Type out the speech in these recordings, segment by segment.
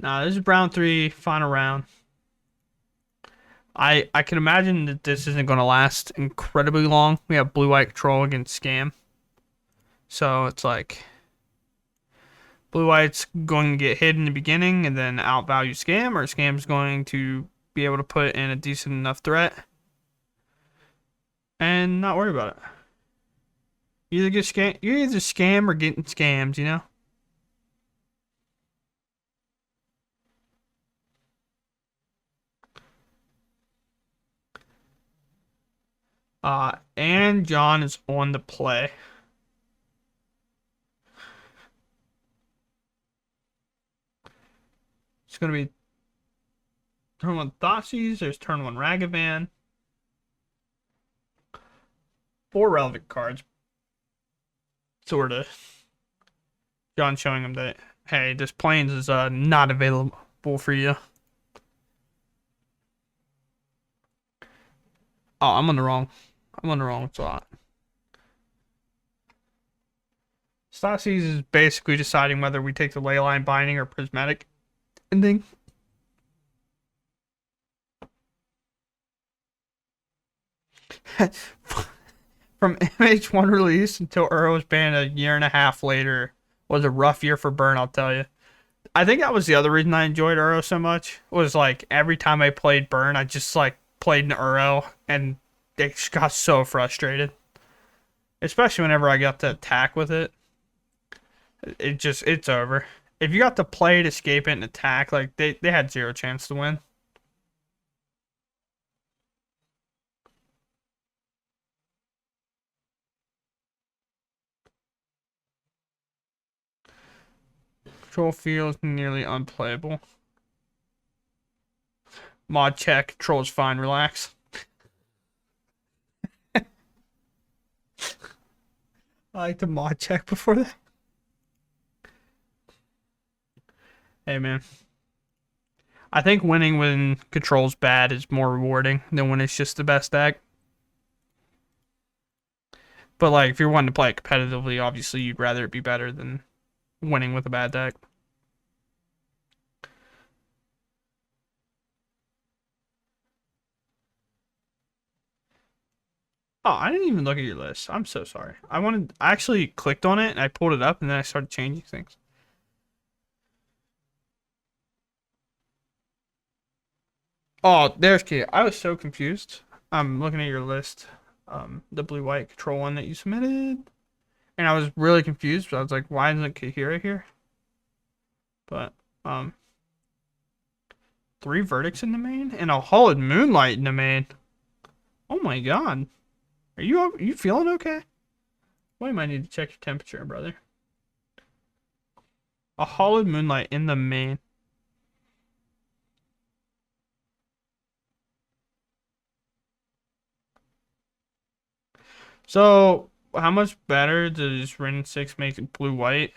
Nah, this is round three, final round. I can imagine that this isn't going to last incredibly long. We have blue white control against scam, so it's like blue white's going to get hit in the beginning and then outvalue scam, or scam's going to be able to put in a decent enough threat and not worry about it. You either scam or getting scammed, you know. And John is on the play. It's gonna be turn one Thoughtseize, there's turn one Ragavan. Four relevant cards, sorta. John showing him that, hey, this planes is not available for you. Oh, I'm on the wrong spot. Thoughtseize is basically deciding whether we take the Leyline Binding or Prismatic Ending. From MH1 release until Uro was banned a year and a half later was a rough year for Burn, I'll tell you. I think that was the other reason I enjoyed Uro so much. Was like every time I played Burn, I just like played an Uro and it just got so frustrated. Especially whenever I got to attack with it. It's over. If you got to play it, escape it, and attack, like they had zero chance to win. Control feels nearly unplayable. Mod check, control's fine, relax. I like to mod check before that. Hey man. I think winning when control's bad is more rewarding than when it's just the best deck. But like if you're wanting to play it competitively, obviously you'd rather it be better than winning with a bad deck. Oh, I didn't even look at your list. I'm so sorry. I actually clicked on it and I pulled it up and then I started changing things. Oh, there's key. I was so confused. I'm looking at your list, the blue white control one that you submitted, and I was really confused. But I was like, why isn't Kahira here? But three verdicts in the main and a Hulled Moonlight in the main. Oh my god, are you feeling okay? Well, you might need to check your temperature, brother. A Hulled Moonlight in the main. So, how much better does Ren 6 make it blue white?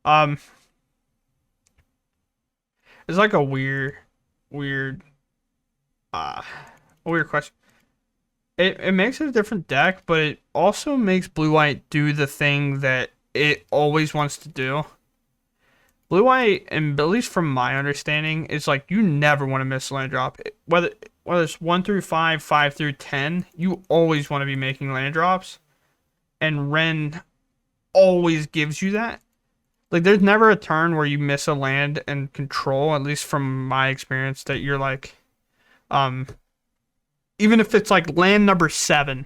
Um, it's like weird, uh, a weird question. It makes it a different deck, but it also makes blue white do the thing that it always wants to do. Blue white, and at least from my understanding, is like you never want to miss a land drop. Whether it's 1 through 5, 5 through 10, you always want to be making land drops, and Ren always gives you that. Like there's never a turn where you miss a land and control, at least from my experience, that you're like, um, even if it's like land number 7,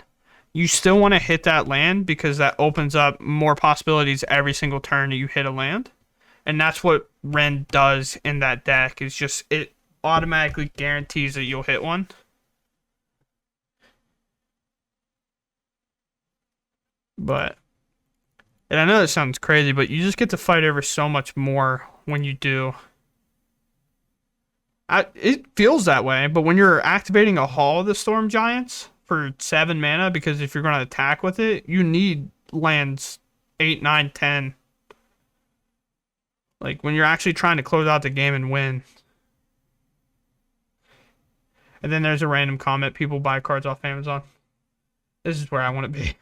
you still want to hit that land because that opens up more possibilities every single turn that you hit a land. And that's what Ren does in that deck is just it automatically guarantees that you'll hit one. But and I know that sounds crazy, but you just get to fight over so much more when you do. It feels that way, but when you're activating a Hall of the Storm Giants for 7 mana, because if you're going to attack with it, you need lands 8, 9, 10. Like when you're actually trying to close out the game and win. And then there's a random comment, people buy cards off Amazon. This is where I want to be.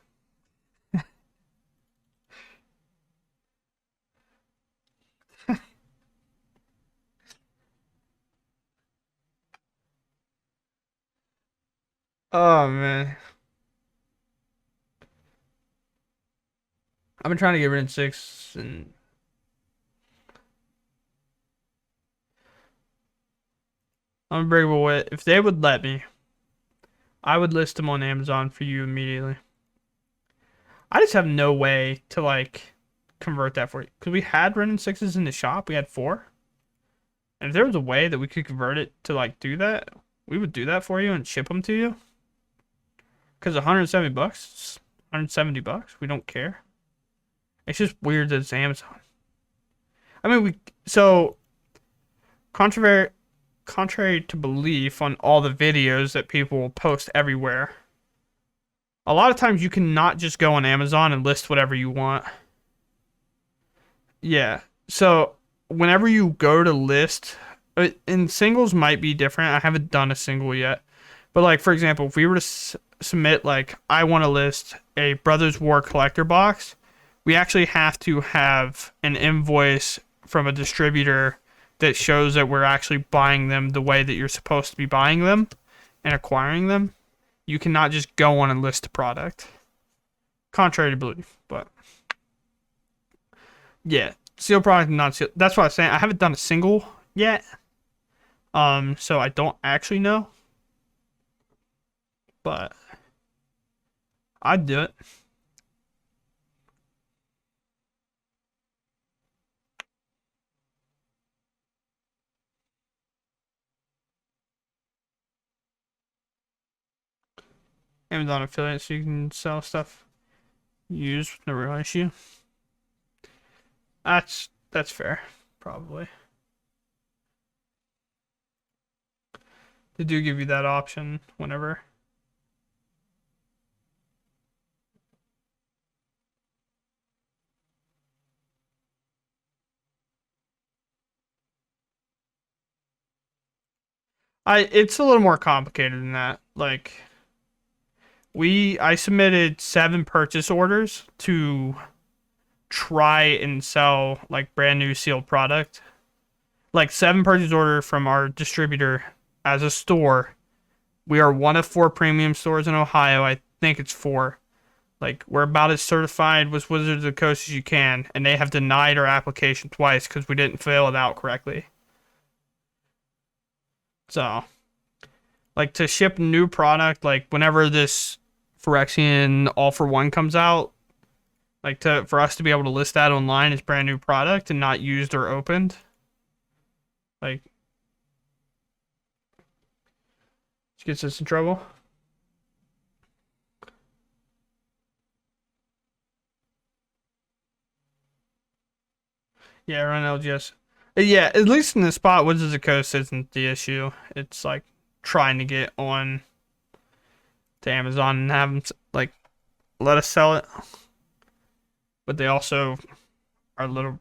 Oh man, I've been trying to get rid of six and Unbreakable Wit. If they would let me, I would list them on Amazon for you immediately. I just have no way to like convert that for you because we had Ren and sixes in the shop. We had four, and if there was a way that we could convert it to like do that, we would do that for you and ship them to you. Because 170 bucks, 170 bucks, we don't care. It's just weird that it's Amazon. I mean, we so contrary contrary to belief on all the videos that people post everywhere. A lot of times you cannot just go on Amazon and list whatever you want. Yeah. So whenever you go to list, and singles might be different. I haven't done a single yet. But like for example, if we were to submit like I want to list a Brothers War collector box, we actually have to have an invoice from a distributor that shows that we're actually buying them the way that you're supposed to be buying them and acquiring them. You cannot just go on and list a product. Contrary to belief, but yeah, sealed product, not sealed. That's what I'm saying. I haven't done a single yet, so I don't actually know, but I'd do it. Amazon affiliate, so you can sell stuff used with no real issue. That's fair, probably. They do give you that option whenever. It's a little more complicated than that. Like I submitted 7 purchase orders to try and sell like brand new sealed product. Like 7 purchase order from our distributor as a store. We are one of 4 premium stores in Ohio. I think it's 4. Like we're about as certified with Wizards of the Coast as you can, and they have denied our application twice because we didn't fill it out correctly. So, like to ship new product, like whenever this Phyrexian All for One comes out, like to for us to be able to list that online as brand new product and not used or opened, like it gets us in trouble. Yeah, run LGS. Yeah, at least in the spot, Wizards of the Coast isn't the issue. It's like trying to get on to Amazon and have them like let us sell it, but they also are a little,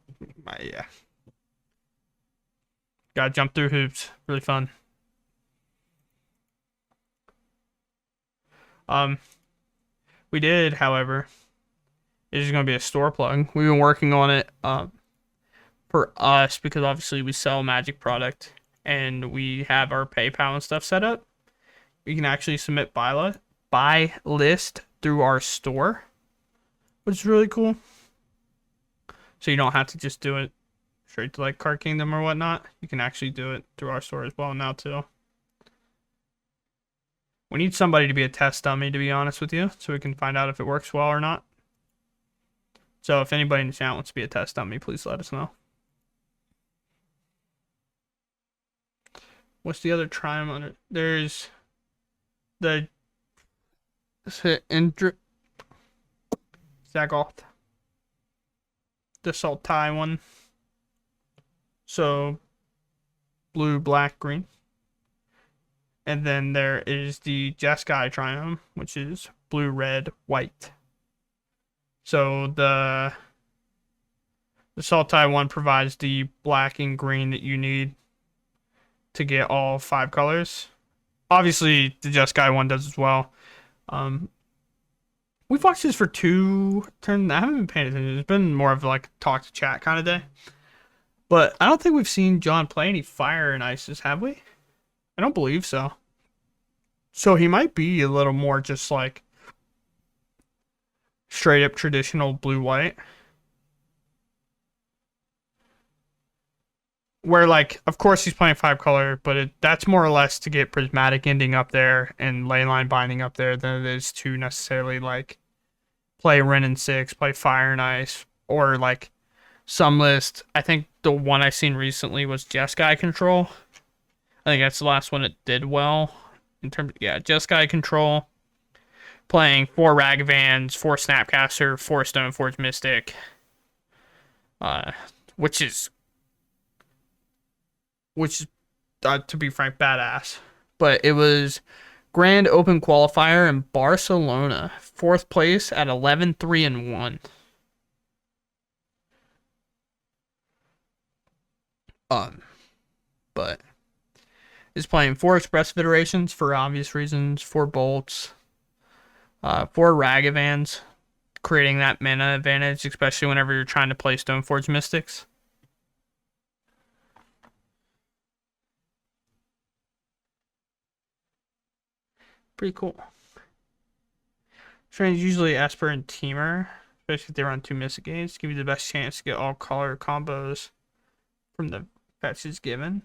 yeah, gotta jump through hoops. Really fun. Um, we did, however, it is going to be a store plug. We've been working on it for us because obviously we sell Magic product and we have our PayPal and stuff set up. We can actually submit buy list through our store, which is really cool. So you don't have to just do it straight to like Card Kingdom or whatnot. You can actually do it through our store as well now too. We need somebody to be a test dummy, to be honest with you, so we can find out if it works well or not. So if anybody in the chat wants to be a test dummy, please let us know. What's the other Triumph under? There's the Zagoth, the Sultai one. So blue, black, green. And then there is the Jeskai Triumph, which is blue, red, white. So the Sultai one provides the black and green that you need to get all 5 colors. Obviously, the Jeskai one does as well. We've watched this for 2 turns. I haven't been paying attention. It's been more of like talk to chat kind of day. But I don't think we've seen John play any Fire and Ices, have we? I don't believe so. So he might be a little more just like straight up traditional blue white. Where like of course he's playing five color, but that's more or less to get prismatic ending up there and ley line binding up there than it is to necessarily like play Ren and six, play Fire and Ice, or like some list. I think the one I seen recently was Jeskai Control. I think that's the last one it did well in terms of, yeah, Jeskai Control. Playing four Ragavans, four Snapcaster, four Stoneforge Mystic, uh, which is to be frank badass. But it was Grand Open Qualifier in Barcelona, fourth place at 11-3-1. Um, but is playing four Express Federations for obvious reasons, four Bolts, four Ragavans, creating that mana advantage, especially whenever you're trying to play Stoneforge Mystics. Pretty cool. Strange usually Esper and Teamer, especially if they run two Mystic games, give you the best chance to get all color combos from the fetches given.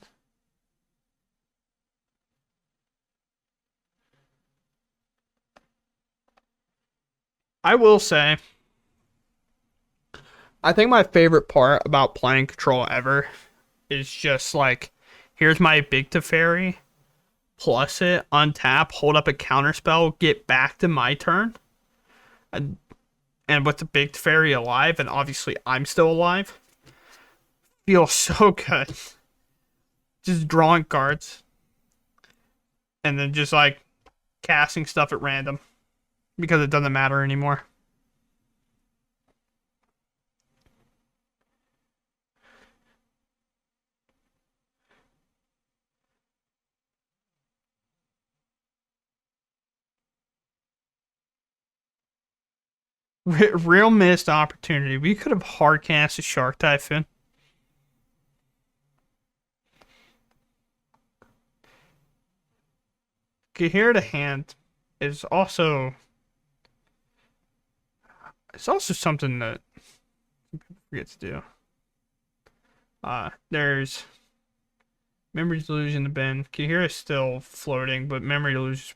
I will say, I think my favorite part about playing Control ever is just like, here's my big Teferi, plus it, untap, hold up a counter spell, get back to my turn, and, and with the big Teferi alive, and obviously I'm still alive, feels so good. Just drawing cards, and then just like casting stuff at random because it doesn't matter anymore. Real missed opportunity. We could have hard cast a Shark Typhoon. Here to hand is also it's also something that people forget to do. There's Memory Delusion to Ben. Kahira is still floating, but Memory Delusion is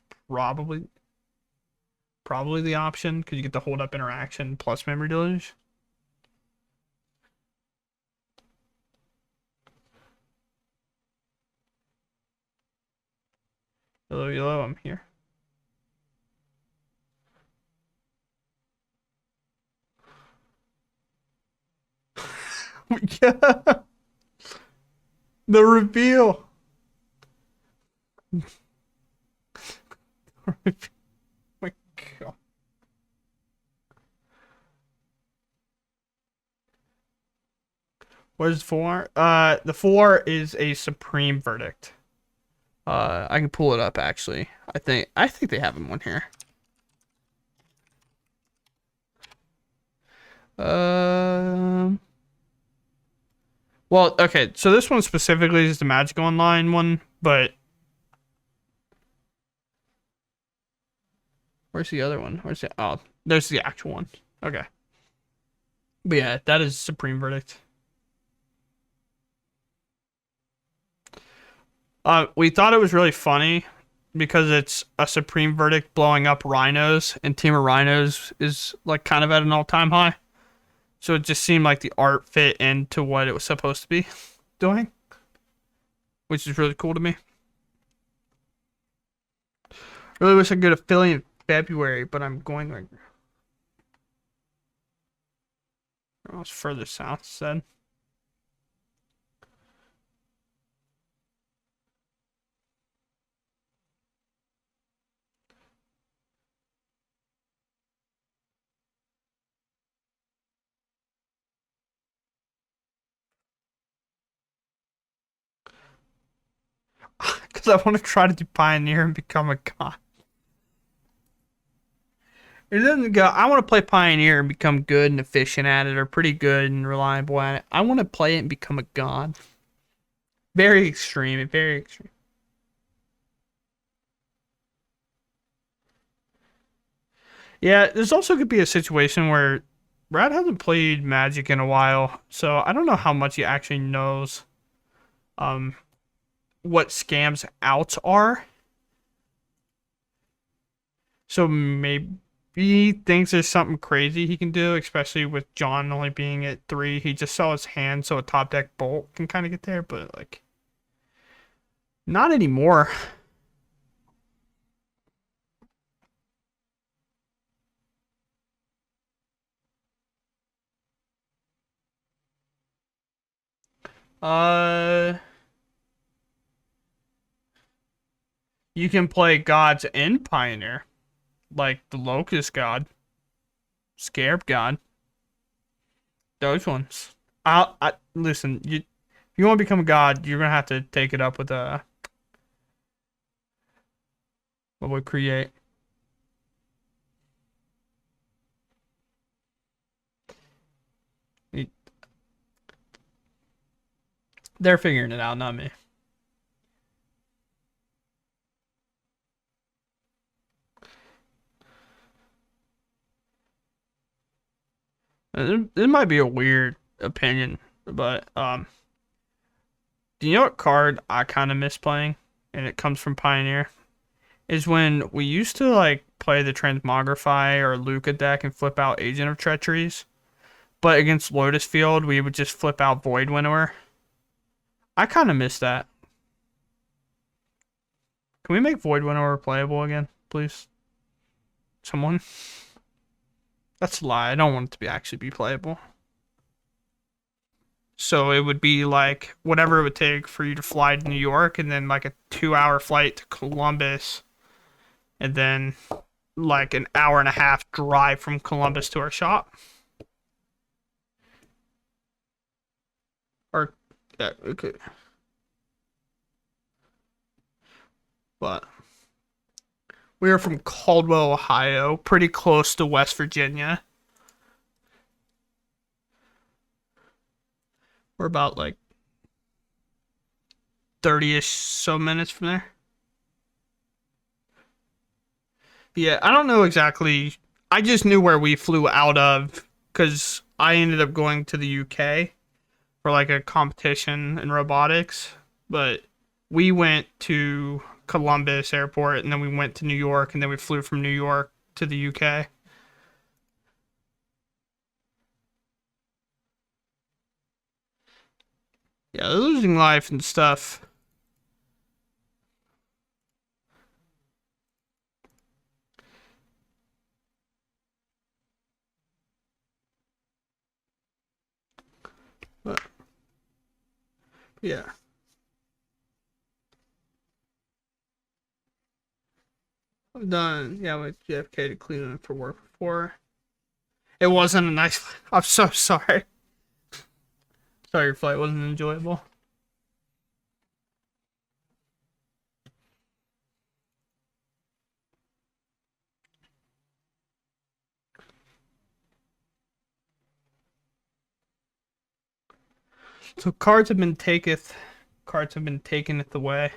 probably the option because you get the hold up interaction plus Memory Deluge. Hello, hello, I'm here. Yeah, the reveal. My God. What is four? The four is a supreme verdict. I can pull it up actually. I think they have him one here. Um. Well, okay. So this one specifically is the Magic Online one, but where's the other one? Where's the? Oh, there's the actual one. Okay. But yeah, that is Supreme Verdict. We thought it was really funny because it's a Supreme Verdict blowing up rhinos, and Team of Rhinos is like kind of at an all-time high. So it just seemed like the art fit into what it was supposed to be doing, which is really cool to me. Really wish I could have Philly in February, but I'm going like almost further south. Said because I want to try to do Pioneer and become a god. It doesn't go. I want to play Pioneer and become good and efficient at it, or pretty good and reliable at it. I want to play it and become a god. Very extreme. Very extreme. Yeah, there's also could be a situation where Brad hasn't played Magic in a while, so I don't know how much he actually knows um what scams outs are. So maybe he thinks there's something crazy he can do, especially with John only being at 3. He just saw his hand so a top deck bolt can kind of get there, but like not anymore. Uh, you can play gods in Pioneer, like the Locust God, Scarab God, those ones. I listen. You, if you want to become a god, you're gonna have to take it up with what we create. They're figuring it out, not me. This might be a weird opinion, but do you know what card I kind of miss playing? And it comes from Pioneer. Is when we used to like play the Transmogrify or Luca deck and flip out Agent of Treacheries, but against Lotus Field we would just flip out Void Winnower. I kind of miss that. Can we make Void Winnower playable again, please? Someone? That's a lie. I don't want it to be actually be playable. So it would be like whatever it would take for you to fly to New York and then like a 2 hour flight to Columbus and then like an hour and a half drive from Columbus to our shop. Or yeah, okay. But we are from Caldwell, Ohio, pretty close to West Virginia. We're about like 30-ish so minutes from there. Yeah, I don't know exactly. I just knew where we flew out of because I ended up going to the UK for like a competition in robotics, but we went to Columbus Airport and then we went to New York and then we flew from New York to the UK. Yeah, losing life and stuff. But yeah, I've done yeah with JFK to Cleveland for work before. It wasn't a nice. I'm so sorry. Sorry, your flight wasn't enjoyable. So cards have been taketh away.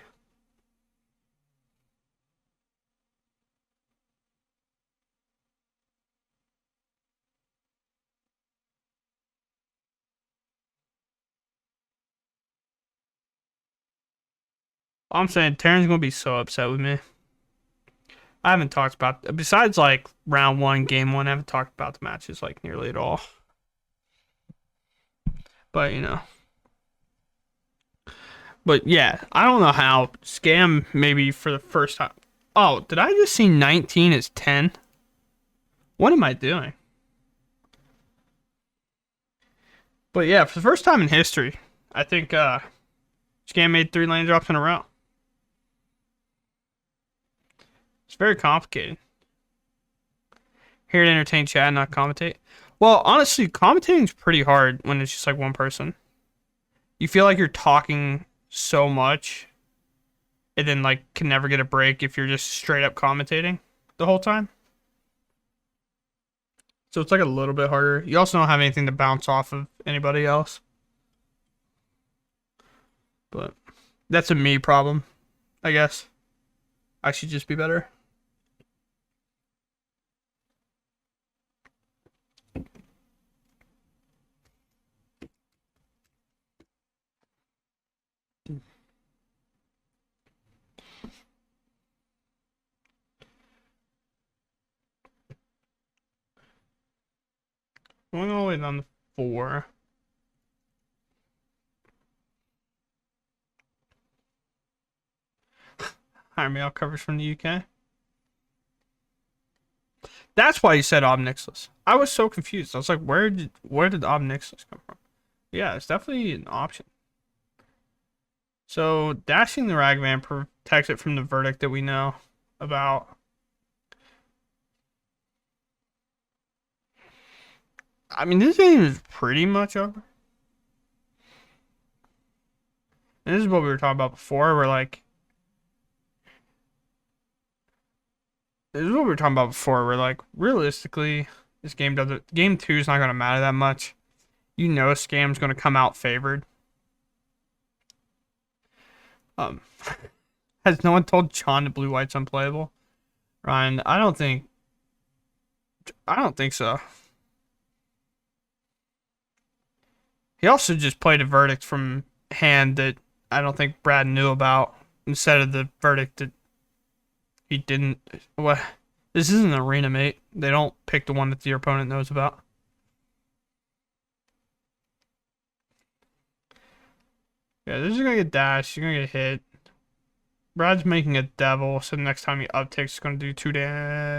I'm saying Taryn's gonna be so upset with me. I haven't talked about besides like round one, game one. I haven't talked about the matches like nearly at all. But but yeah, I don't know how scam maybe for the first time. Oh, did I just see 19 as 10? What am I doing? But yeah, for the first time in history, I think scam made 3 lane drops in a row. It's very complicated. Here to entertain chat, not commentate. Well, honestly, commentating's pretty hard when it's just like one person. You feel like you're talking so much and then like can never get a break if you're just straight up commentating the whole time. So it's like a little bit harder. You also don't have anything to bounce off of anybody else. But that's a me problem, I guess. I should just be better. Going all the way down to 4. Higher mail coverage from the UK. That's why you said Ob Nicholas. I was so confused. I was like, where did Ob Nicholas come from? Yeah, it's definitely an option. So dashing the ragman protects it from the verdict that we know about. I mean, this game is pretty much over. And this is what we were talking about before. We're like, realistically, this game doesn't. Game 2 is not going to matter that much. You know, Scam's going to come out favored. Um, has no one told John that Blue White's unplayable? Ryan, I don't think so. He also just played a verdict from hand that I don't think Brad knew about instead of the verdict that he didn't. What? This isn't an arena, mate. They don't pick the one that your opponent knows about. Yeah, this is gonna get dashed. You're gonna get hit. Brad's making a devil, so the next time he upticks, he's gonna do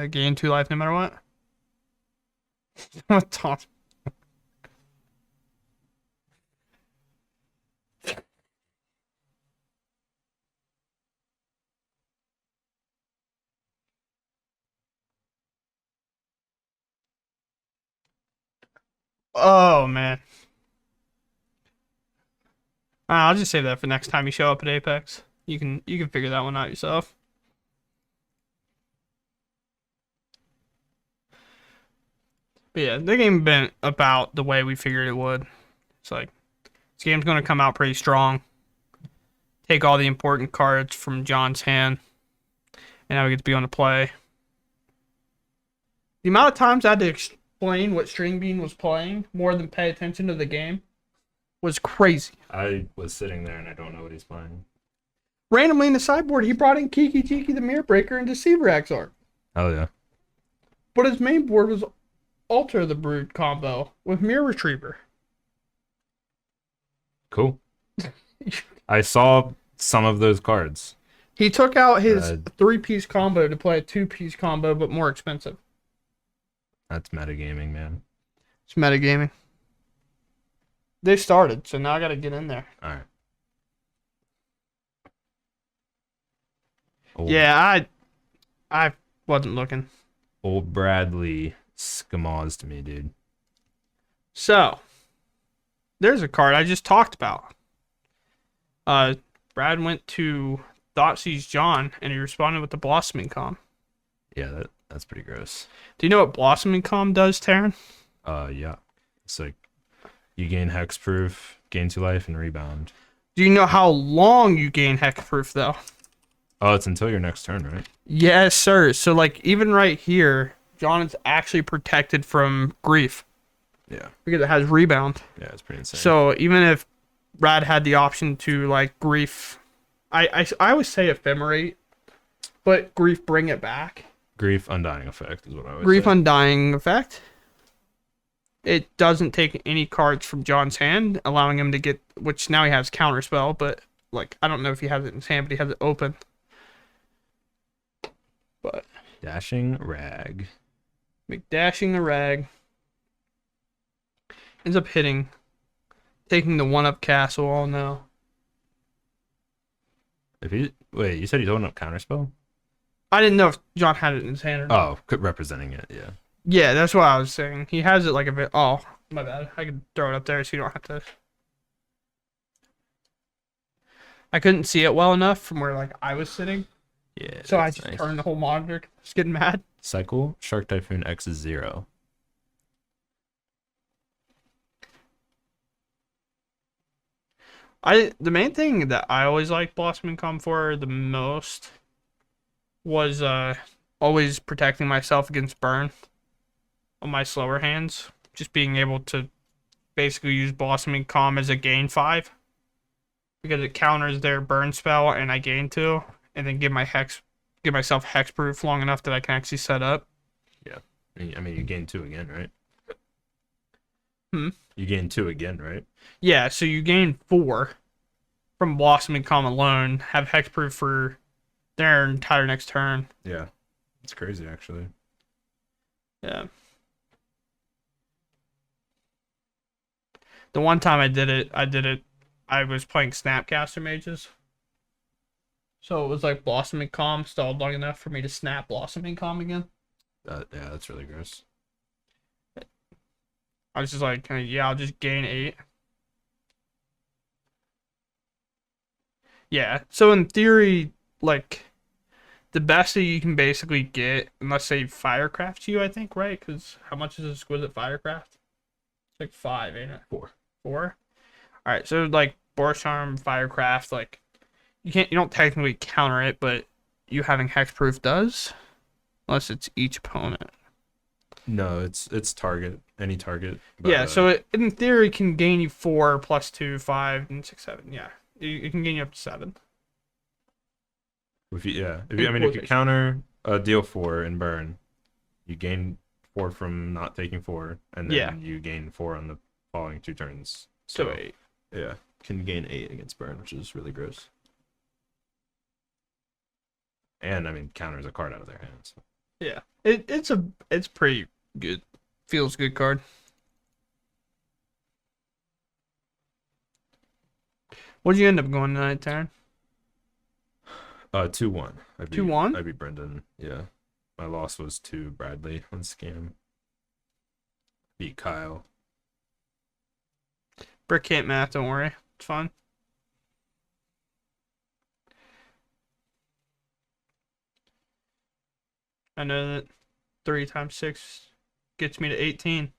gain 2 life no matter what. What taunt? Oh man. I'll just save that for next time you show up at Apex. You can figure that one out yourself. But yeah, the game been about the way we figured it would. It's like this game's gonna come out pretty strong. Take all the important cards from John's hand, and now we get to be on the play. The amount of times I had to explain what String Bean was playing more than pay attention to the game was crazy. I was sitting there and I don't know what he's playing. Randomly in the sideboard, he brought in Kiki Jiki the Mirror Breaker and Deceiver Exarch. Oh yeah. But his main board was Alter the Brood combo with Mirror Retriever. Cool. I saw some of those cards. He took out his 3-piece combo to play a 2-piece combo, but more expensive. That's metagaming, man. It's metagaming. They started, so now I gotta get in there. Alright. Yeah, I wasn't looking. Old Bradley skamazed me, dude. So, there's a card I just talked about. Brad went to Thoughtseize John, and he responded with the Blossoming Calm. Yeah, that's pretty gross. Do you know what Blossoming Calm does, Taryn? Yeah. It's like you gain hexproof, gain 2 life, and rebound. Do you know how long you gain hexproof, though? Oh, it's until your next turn, right? Yes, sir. So, like, even right here, John is actually protected from grief. Yeah. Because it has rebound. Yeah, it's pretty insane. So, even if Brad had the option to, like, grief... I always say ephemerate, but grief bring it back. Grief Undying Effect is what I would Grief say. Undying Effect. It doesn't take any cards from John's hand, allowing him to get... Which now he has Counterspell, but, like, I don't know if he has it in his hand, but he has it open. But... Dashing Rag. McDashing the Rag. Ends up hitting. Taking the 1-up castle, oh no. Wait, you said he's holding up Counterspell? I didn't know if John had it in his hand or not. Oh, representing it, yeah. Yeah, that's what I was saying. He has it like a bit. Oh, my bad. I could throw it up there so you don't have to. I couldn't see it well enough from where like I was sitting. Yeah. So I just turned the whole monitor. Just getting mad. Cycle Shark Typhoon X is 0. The main thing that I always liked Blossoming Calm for the most was always protecting myself against burn on my slower hands. Just being able to basically use Blossoming Calm as a gain 5. because it counters their burn spell and I gain 2, and then give myself hexproof long enough that I can actually set up. Yeah. I mean, you gain 2 again, right? Hmm. You gain 2 again, right? Yeah, so you gain 4 from Blossoming Calm alone, have hexproof for their entire next turn. Yeah. It's crazy, actually. Yeah. The one time I was playing Snapcaster Mages. So it was like Blossoming Calm stalled long enough for me to snap Blossoming Calm again. Yeah, that's really gross. I was just like, yeah, I'll just gain 8. Yeah. So in theory, like the best that you can basically get, unless they Firecraft you, I think, right? Because how much is Exquisite Firecraft? It's like 5, ain't it? 4. 4. All right. So like Boar Charm, Firecraft, like you don't technically counter it, but you having hexproof does, unless it's each opponent. No, it's target, any target. But, Yeah, so it in theory can gain you 4 plus 2, 5, and 6, 7. Yeah, it can gain you up to 7. if you Quotation. counter a deal 4 and burn, you gain 4 from not taking 4, and then Yeah. you gain 4 on the following 2 turns. So 8. Yeah, can gain 8 against burn, which is really gross. And I mean, counters a card out of their hands. Yeah, it's pretty good. Feels good card. What'd you end up going tonight, Taryn? 2-1. 2-1? I beat Brendan. Yeah, my loss was to Bradley on Scam. Beat Kyle. Brick can't math. Don't worry, it's fun. I know that 3 times 6 gets me to 18.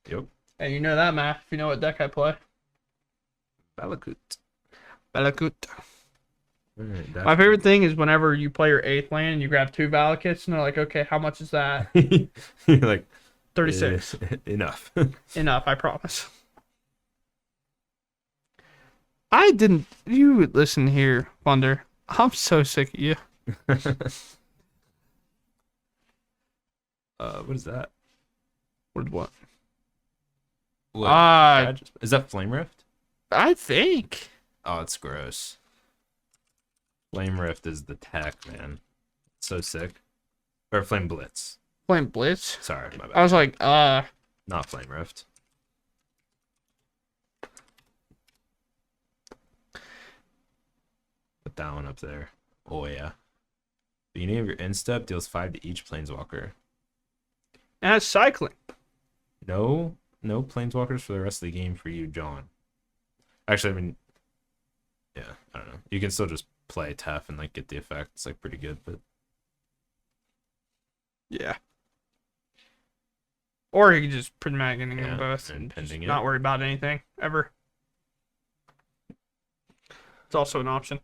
Yep. And you know that math if you know what deck I play. Balakut. Balakut. Alright, My favorite thing is whenever you play your 8th land and you grab 2 Valakits and they're like, okay, how much is that? You're like 36. Enough. Enough, I promise. I didn't. You listen here, Thunder. I'm so sick of you. What is that? What? What? Is that Flame Rift? I think. Oh, it's gross. Flame Rift is the tech, man. It's so sick. Or Flame Blitz. Flame Blitz. Sorry, my bad. I was like, Not Flame Rift. Put that one up there. Oh, yeah. Beginning of your instep deals 5 to each Planeswalker. and it's cycling. No Planeswalkers for the rest of the game for you, John. Actually, I mean, yeah, I don't know. You can still just play Tef and like get the effect. It's like pretty good, but Yeah. Or you can just pragmatic ending them yeah, both and and pending just it. not worry about anything ever. It's also an option.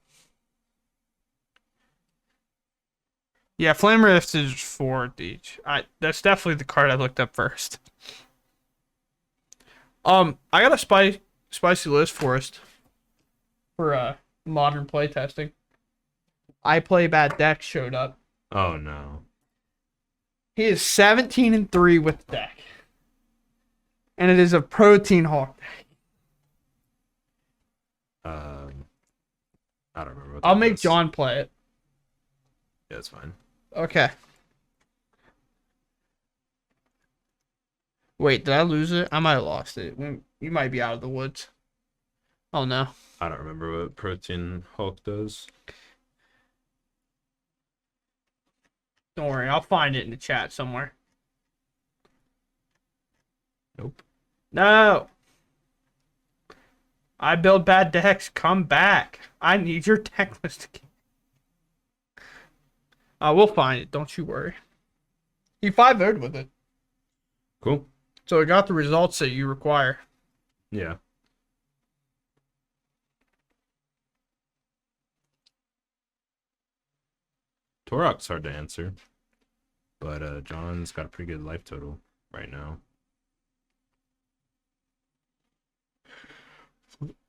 Yeah, Flame Rift is 4 each. That's definitely the card I looked up first. I got a spicy list for us for modern playtesting. I Play Bad Deck showed up. Oh no. He is 17-3 with the deck. And it is a Protein Hawk deck. I don't remember. What I'll that make is. John play it. Yeah, it's fine. Okay. Wait, did I lose it? I might have lost it. You might be out of the woods. Oh no. I don't remember what Protein Hulk does. Don't worry, I'll find it in the chat somewhere. Nope. No. I build bad decks. Come back. I need your deck list again. We'll find it. Don't you worry. He 5-0'd with it. Cool. So it got the results that you require. Yeah. Torok's hard to answer, but John's got a pretty good life total right now.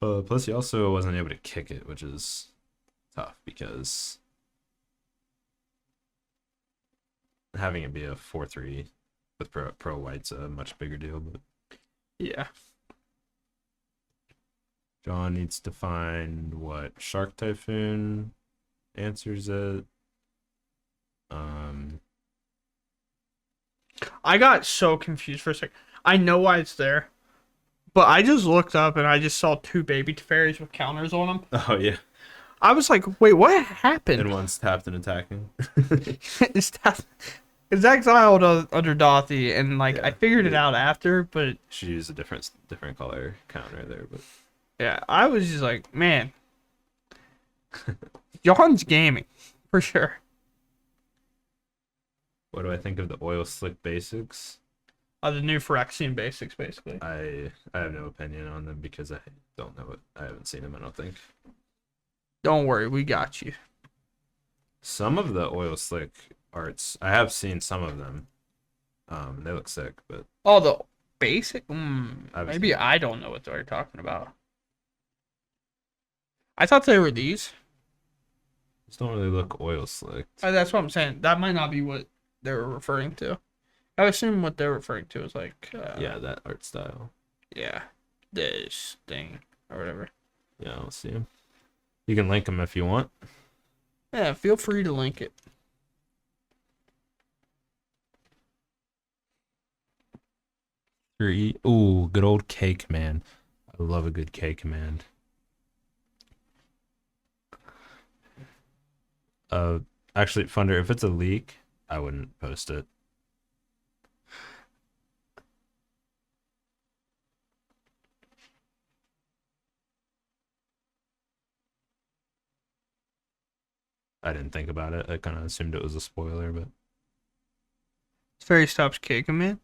Plus, he also wasn't able to kick it, which is tough because having it be a 4-3 with pro white's a much bigger deal. But Yeah. John needs to find what Shark Typhoon answers it. I got so confused for a sec. I know why it's there, but I just looked up and I just saw two baby fairies with counters on them. Oh yeah, I was like, wait, what happened? and one's tapped and attacking. It's that it's exiled under Dothy, and like I Yeah, figured it out after, but should use a different color counter there, but yeah, I was just like, man, John's gaming for sure. what do I think of the oil slick basics? The new Phyrexian basics, basically. I have no opinion on them because I don't know it. I haven't seen them. I don't think. Don't worry, we got you. Some of the oil slick arts, I have seen some of them. They look sick, but Oh, the basic? I've Maybe seen- I don't know what they're talking about. I thought they were these. these don't really look oil slick. That's what I'm saying. That might not be what they were referring to. I assume what they're referring to is like, Yeah, that art style. yeah, this thing or whatever. Yeah, I'll see them. You can link them if you want. Yeah, feel free to link it. Ooh, good old K command. I love a good K command. Actually, Funder, if it's a leak, I wouldn't post it. I didn't think about it. I kind of assumed it was a spoiler, but Fairy stops K command.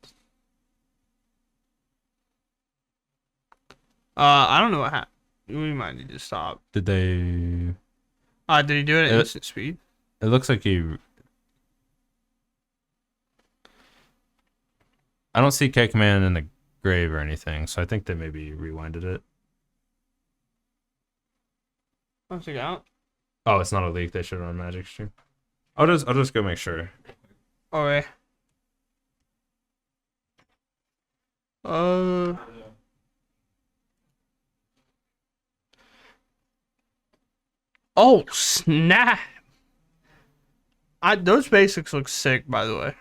I don't know what happened. We might need to stop. did they? Did he do it at instant speed? It looks like he. I don't see K command in the grave or anything, so I think they maybe rewinded it. Let's check out. Oh, it's not a leak. They showed it on Magic Stream. I'll just go make sure. Okay. Oh snap! Those basics look sick, by the way.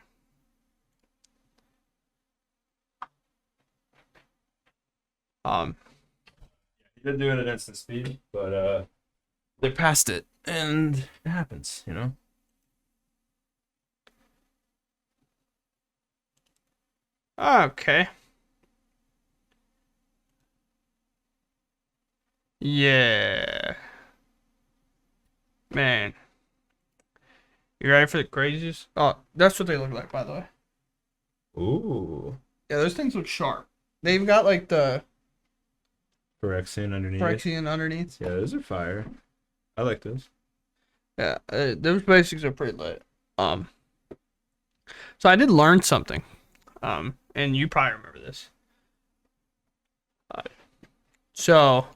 He did do it at instant speed, but they passed it, and it happens, you know. Okay. Yeah. Man. You ready for the crazies? Oh, that's what they look like, by the way. Ooh, Yeah, those things look sharp. They've got like the Phyrexian underneath. Phyrexian underneath. Yeah, those are fire. I like those. Yeah, those basics are pretty lit. So I did learn something. And you probably remember this. So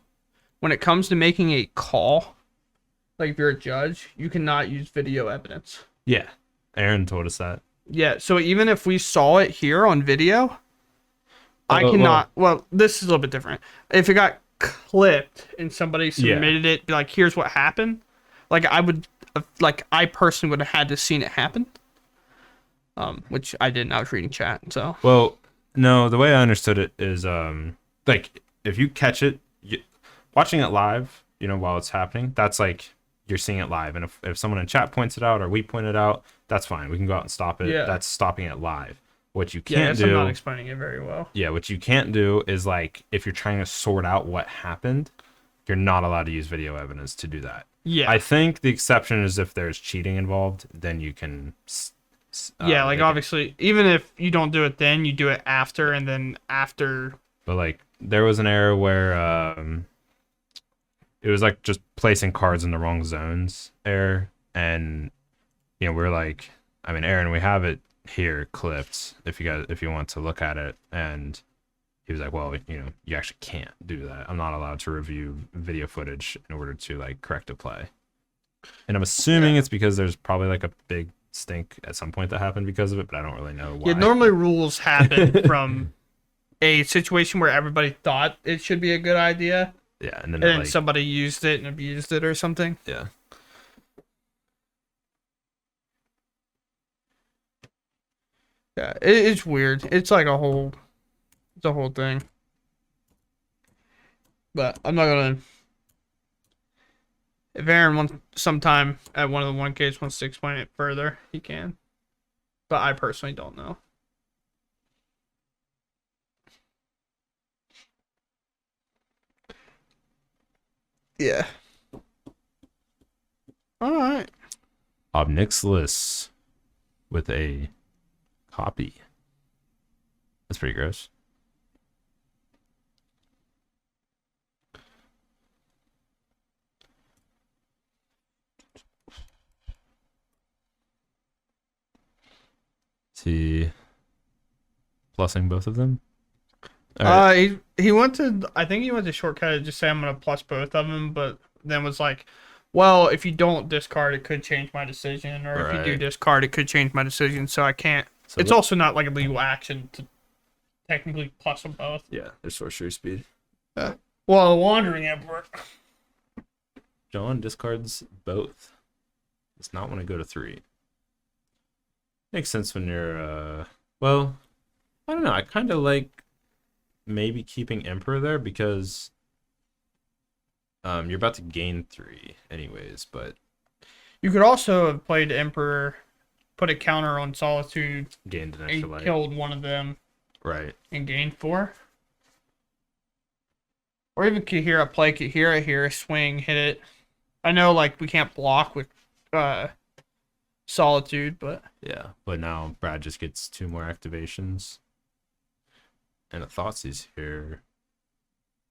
when it comes to making a call, like if you're a judge, you cannot use video evidence. Yeah, Aaron told us that. Yeah, so even if we saw it here on video, I well- cannot. Well, this is a little bit different. If it got clipped and somebody submitted it, be like, here's what happened. Like I personally would have had to seen it happen. Which I didn't. I was reading chat. So Well, no, the way I understood it is, like if you catch it, watching it live, you know, while it's happening, that's like you're seeing it live. And if someone in chat points it out or we point it out, that's fine. We can go out and stop it. Yeah. That's stopping it live. What you yeah, can't I'm not do, explaining it very well. yeah, what you can't do is like if you're trying to sort out what happened, you're not allowed to use video evidence to do that. Yeah, I think the exception is if there's cheating involved, then you can. yeah, like they can- obviously, even if you don't do it then, you do it after, and then after. But like there was an error where it was like just placing cards in the wrong zones error, and you know we're like, I mean, Aaron, we have it here clipped if you want to look at it, and he was like, well, you actually can't do that. I'm not allowed to review video footage in order to like correct a play. And I'm assuming Yeah. it's because there's probably like a big stink at some point that happened because of it, but I don't really know Yeah, why. normally rules happen from a situation where everybody thought it should be a good idea, Yeah, and then somebody used it and abused it or something. Yeah. Yeah, it's weird. It's like it's a whole thing. But I'm not gonna. If Aaron wants sometime at one of the 1Ks wants to explain it further, he can. But I personally don't know. Yeah. All right. Obnixilus with a copy. That's pretty gross. Is he plussing both of them? All right. He went to, I think he went to shortcut to just say I'm gonna plus both of them, but then was like, well, if you don't discard, it could change my decision, or if you do Right. discard, it could change my decision. So I can't. So It's also not like a legal action to technically plus them both. yeah, their sorcery speed. Well, wandering emperor. John discards both. Does not want to go to 3. Makes sense when you're well, I don't know. I kind of like maybe keeping Emperor there because you're about to gain 3 anyways, but You could also have played emperor, put a counter on solitude, gained an extra and life. killed one of them, Right. and gained 4. Or even Kahira play Kahira here, swing, hit it. I know like we can't block with solitude, but Yeah. But now Brad just gets 2 more activations. And a Thoughtseize here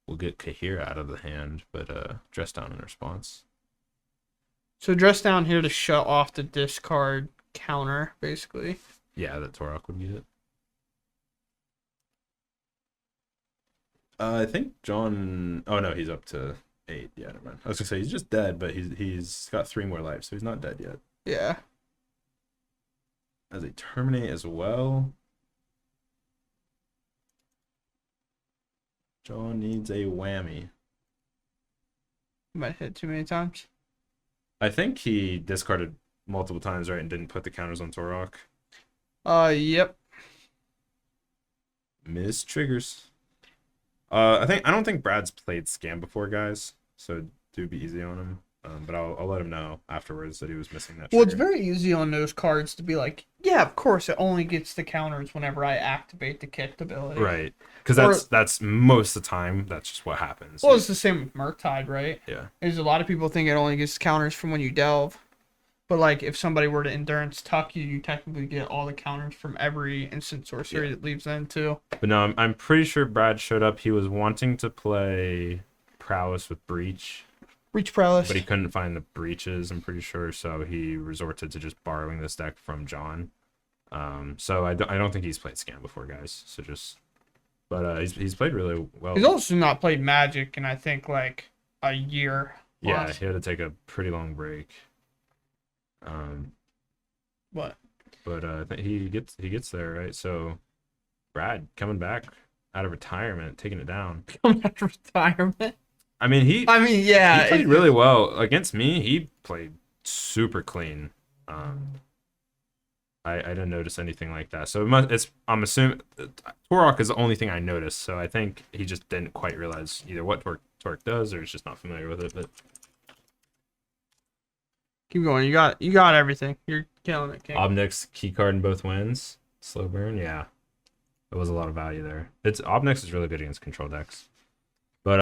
will get Kahira out of the hand, but dress down in response. so dress down here to shut off the discard counter, basically. Yeah, that Torok would get it. I think John. Oh no, he's up to 8. Yeah, never mind. I was gonna say he's just dead, but he's got 3 more lives, so he's not dead yet. Yeah. As a terminate as well. John needs a whammy. Might hit too many times. I think he discarded multiple times, right, and didn't put the counters on Torok. Yep. Miss triggers. I don't think Brad's played Scam before, guys. So do be easy on him. But I'll let him know afterwards that he was missing that. Well, it's trigger. very easy on those cards to be like, yeah, of course, it only gets the counters whenever I activate the kicked ability. Right, because that's most of the time. That's just what happens. Well, it's the same with Murktide, right? Yeah. There's a lot of people think it only gets counters from when you delve. But like, if somebody were to endurance tuck you, you technically get all the counters from every instant sorcery that leaves in too. But no, I'm pretty sure Brad showed up. He was wanting to play Prowess with Breach, Reach prowess. but he couldn't find the breaches. I'm pretty sure, so he resorted to just borrowing this deck from John. So I don't think he's played Scam before, guys. So but he's played really well. He's also not played Magic in I think like a year. Yeah, plus. he had to take a pretty long break. What? But I think he gets there, right? So Brad coming back out of retirement, taking it down. Coming out of retirement. I mean, Yeah. he played really well against me. He played super clean. I didn't notice anything like that. So I'm assuming Torok is the only thing I noticed. So I think he just didn't quite realize either what Torok does or is just not familiar with it. But Keep going. You got everything. You're killing it, King. Obnix key card in both wins. Slow burn, yeah. There was a lot of value there. Obnix is really good against control decks.